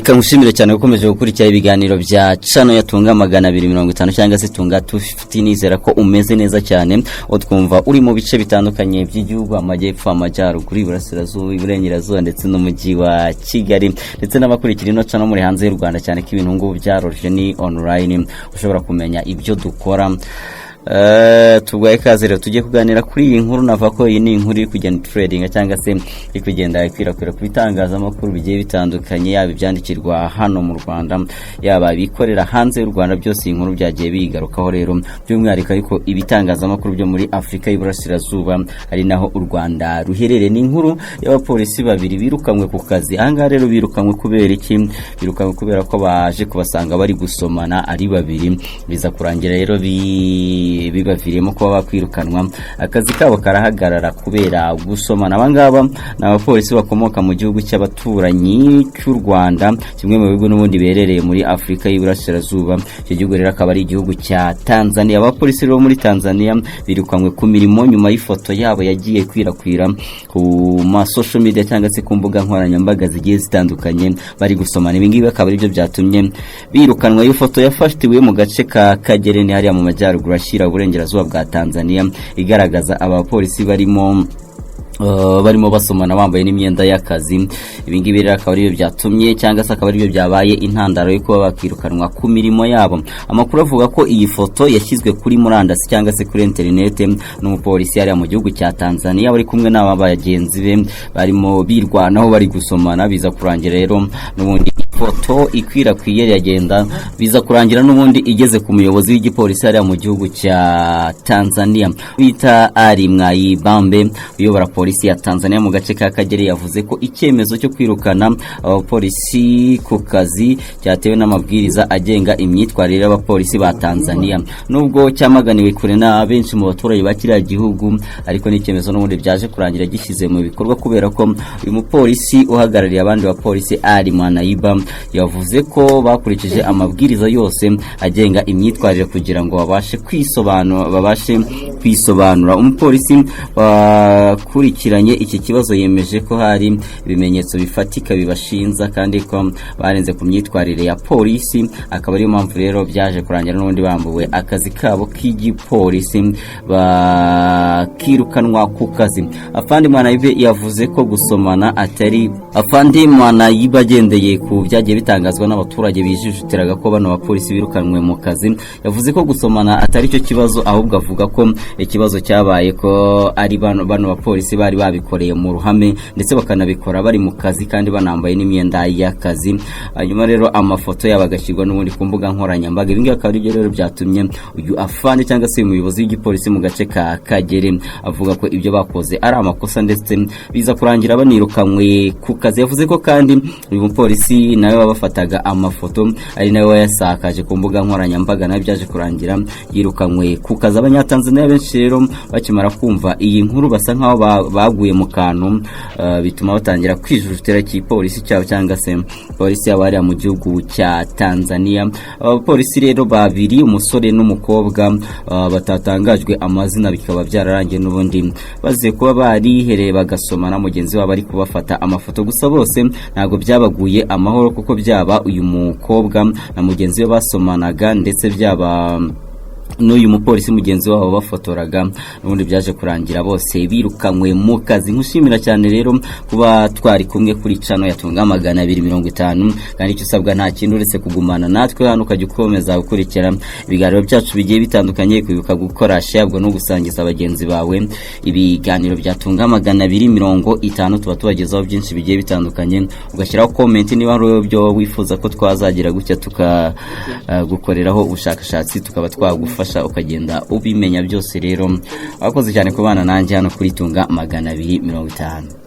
reka ngushimire cyane gukomeje gukurikira ibiganiro bya Chano yatunga 250 cyangwa se tunga 250 nizera ko umeze neza cyane utwumva uri mu bice bitandukanye by'igihugu amajyepfo amajyaruguru iburasirazuba iburengerazuba ndetse n'umujyi wa Kigali ndetse n'abakurikira ino Chano muri hanze y'u Rwanda cyane ko ibintu ngo byaroroshye ni online ushobora kumenya ibyo dukora. Tugwaye kazi rero tujye kuganira kuri iyi nkuru nava ko iyi ni inkuru iri kugenda trading cyangwa se iri kugenda ikwirakwira ku bitangazamakuru bigiye bitandukanye yaba ibyandikirwa hano mu Rwanda yaba bikorera hanze y'u Rwanda byose inkuru byagiye bigarukaho rero by'umwihariko ariko ibitangazamakuru byo muri Afrika y'Iburasirazuba ari naho u Rwanda ruherereye ni inkuru y'abapolisi babiri birukanwe ku kazi ahangaha rero birukanwe kubera iki birukanwe kubera ko baje kubasanga bari gusomana ari babiri biza kurangira rero bibaviriyemo kuba bakwirukanwa akazi kabo karahagarara kubera gusomana abangaba n'abapolisi bakomoka mu gihugu cy'abaturanyi cy'u Rwanda kimwe mu bihugu n'ubundi berereye muri Afrika y'Iburasirazuba icyo gihugu rero akaba ari igihugu cya Tanzania abapolisi rero muri Tanzania birukanwe ku mirimo nyuma y'ifoto yabo yagiye kwirakwira ku ma social media cyangwa se ku mbuga nkoranyambaga zigiye zitandukanye bari gusomana ibingibi akaba ari byo byatumye birukanwa y'ifoto yafashwe mu gace ka Kagereni hariya mu majyaruguru ashira uburengerazuba bwa Tanzania igaragaza abapolisi barimo basomana bambaye n'imyenda y'akazi ibingibi rero akaba ari byo byatumye cyangwa se akaba ari byo byabaye intandaro yo kuba bakirukanwa ku mirimo yabo. Amakuru avuga ko iyi foto yashyizwe kuri murandasi cyangwa se kuri internet n'umupolisi yari mu gihugu cya Tanzania bari kumwe n'aba bagenzi be barimo birwanaho bari gusomana biza kurangira rero n'ubundi foto ikwirakwiye yagenda biza kurangira n'ubundi igeze ku muyobozi w'igipolisi yari mu gihugu cya Tanzania bita Ali Mwayibambe uyobora polisi ya Tanzania mu gace ka Kagere yavuze ko icyemezo cyo kwirukana abapolisi ku kazi cyatewe n'amabwiriza agenga imyitwarire y'abapolisi ba Tanzania nubwo cyamaganiwe kure na benshi mu baturage bakiriya gihugu ariko n'icyemezo n'ubundi byaje kurangira gishyize mu bikorwa kubera ko uyu mupolisi uhagarariye abandi bapolisi Ali Mwanayiba yavuze ko bakurikije amabwiriza yose agenga imyitwarire kugira ngo babashe kwisobanura umupolisi kurikiranye iki kibazo yemeje ko hari ibimenyetso bifatika bibashinza kandi ko barenze ku myitwarire ya polisi akaba ari mpamvu rero byaje kurangira n'ubundi bambuwe akazi kabo k'igipolisi bakirukanwa ku kazi. Afandi Mwanayibe yavuze ko gusomana atari Afandi Mwanayibe agendeye ku byagiye bitangazwa n'abaturage bijijutiraga ko bano bapolisi birukanwe mu kazi yavuze ko gusomana atari cyo kibazo ahubwo avuga ko ikibazo cyabaye ko ari bano bapolisi bari babikoreye mu ruhame ndetse bakanabikora bari mu kazi kandi banambaye n'imyenda y'akazi. Hanyuma rero amafoto yabagashyirwa n'ubundi ku mbuga nkoranyambaga ibingi akaba ari byo rero byatumye uyu afande cyangwa se umuyobozi w'igipolisi mu gace ka Kagere avuga ko ibyo bakoze ari amakosa ndetse biza kurangira banirukanwe ku kazi. Yavuze ko kandi uyu mupolisi nawe wabafataga amafoto ari nawe wayasakaje ku mbuga nkoranyambaga nawe byaje kurangira yirukanwe ku kazi. Abanyatanzania benshi rero bakimara kumva iyi nkuru basa nkaho baguye mu kantu bituma batangira kwijujutira cy'ipolisi cyabo cyangwa se polisi yabari mu gihugu cya Tanzania. Abapolisi rero babiri umusore n'umukobwa batatangajwe amazina bikaba byararangiye n'ubundi baze kuba barihereye bagasomana mugenzi wabo ari kubafata amafoto gusa bose ntago byabaguye amahoro kuko byaba uyu mukobwa na mugenzi we basomanaga ndetse byaba n'uyu mupolisi mugenzi wabo bafotoraga n'ubundi byaje kurangira bose birukanwe mu kazi. Nkushimira cyane rero kuba twari kumwe kuri Chano yatunga 250 kandi icyo usabwa nta kintu uretse kugumana natwe hano ukajya ukomeza gukurikira ibiganiro byacu bigiye bitandukanye kwibuka gukora share no gusangiza abagenzi bawe ibiganiro byatunga 250 tuba tubagezaho byinshi bigiye bitandukanye ugashyiraho comment niba hari byo wifuza ko twazagira gutya tukagukoreraho ubushakashatsi tukaba twagufasha ukagenda ubimenya byose. Rero abakoze cyane kubana nanjye hano kuri tunga 250.